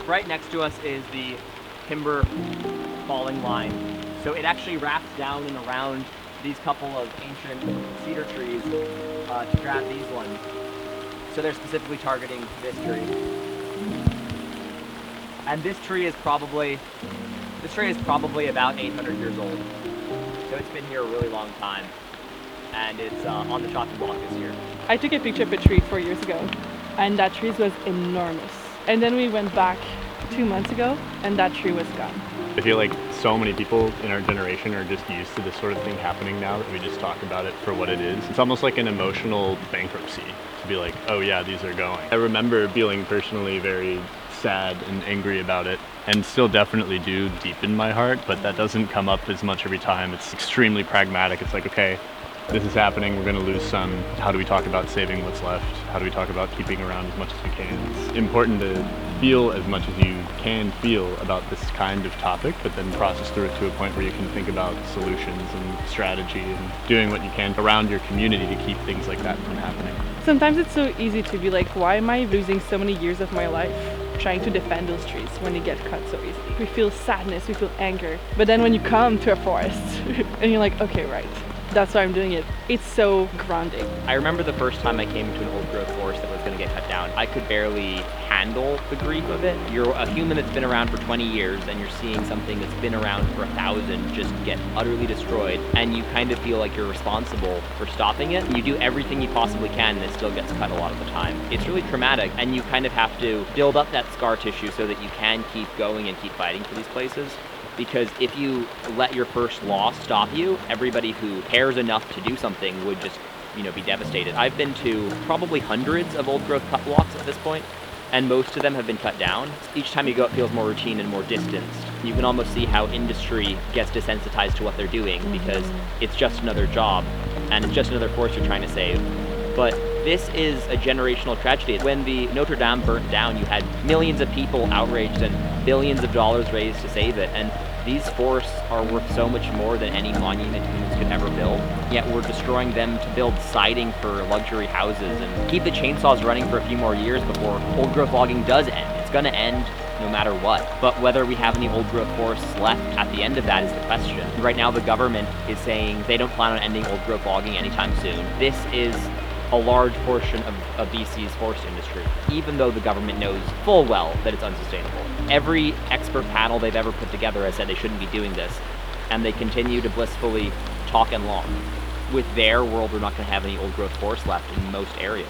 Right next to us is the timber falling line. So it actually wraps down and around these couple of ancient cedar trees to grab these ones. So they're specifically targeting this tree. And this tree is probably about 800 years old. So it's been here a really long time. And it's on the chopping block this year. I took a picture of a tree 4 years ago, and that tree was enormous. And then we went back 2 months ago, and that tree was gone. I feel like so many people in our generation are just used to this sort of thing happening now that we just talk about it for what it is. It's almost like an emotional bankruptcy to be like, oh yeah, these are going. I remember feeling personally very sad and angry about it, and still definitely do deep in my heart, but that doesn't come up as much every time. It's extremely pragmatic. It's like, okay, this is happening, we're going to lose some. How do we talk about saving what's left? How do we talk about keeping around as much as we can? It's important to feel as much as you can feel about this kind of topic, but then process through it to a point where you can think about solutions and strategy and doing what you can around your community to keep things like that from happening. Sometimes it's so easy to be like, why am I losing so many years of my life trying to defend those trees when they get cut so easily? We feel sadness, we feel anger. But then when you come to a forest and you're like, okay, right, that's why I'm doing it. It's so grounding. I remember the first time I came to an old growth forest that was going to get cut down. I could barely handle the grief of it. You're a human that's been around for 20 years and you're seeing something that's been around for 1,000 just get utterly destroyed, and you kind of feel like you're responsible for stopping it. You do everything you possibly can and it still gets cut a lot of the time. It's really traumatic, and you kind of have to build up that scar tissue so that you can keep going and keep fighting for these places. Because if you let your first loss stop you, everybody who cares enough to do something would just, be devastated. I've been to probably hundreds of old growth cut blocks at this point, and most of them have been cut down. Each time you go, it feels more routine and more distanced. You can almost see how industry gets desensitized to what they're doing because it's just another job and it's just another forest you're trying to save. But this is a generational tragedy. When the Notre Dame burnt down, you had millions of people outraged and billions of dollars raised to save it. And these forests are worth so much more than any monument humans could ever build. Yet we're destroying them to build siding for luxury houses and keep the chainsaws running for a few more years before old growth logging does end. It's gonna end no matter what. But whether we have any old growth forests left at the end of that is the question. Right now the government is saying they don't plan on ending old growth logging anytime soon. This is a large portion of BC's forest industry, even though the government knows full well that it's unsustainable. Every expert panel they've ever put together has said they shouldn't be doing this, and they continue to blissfully talk and long. With their world, we're not going to have any old growth forest left in most areas.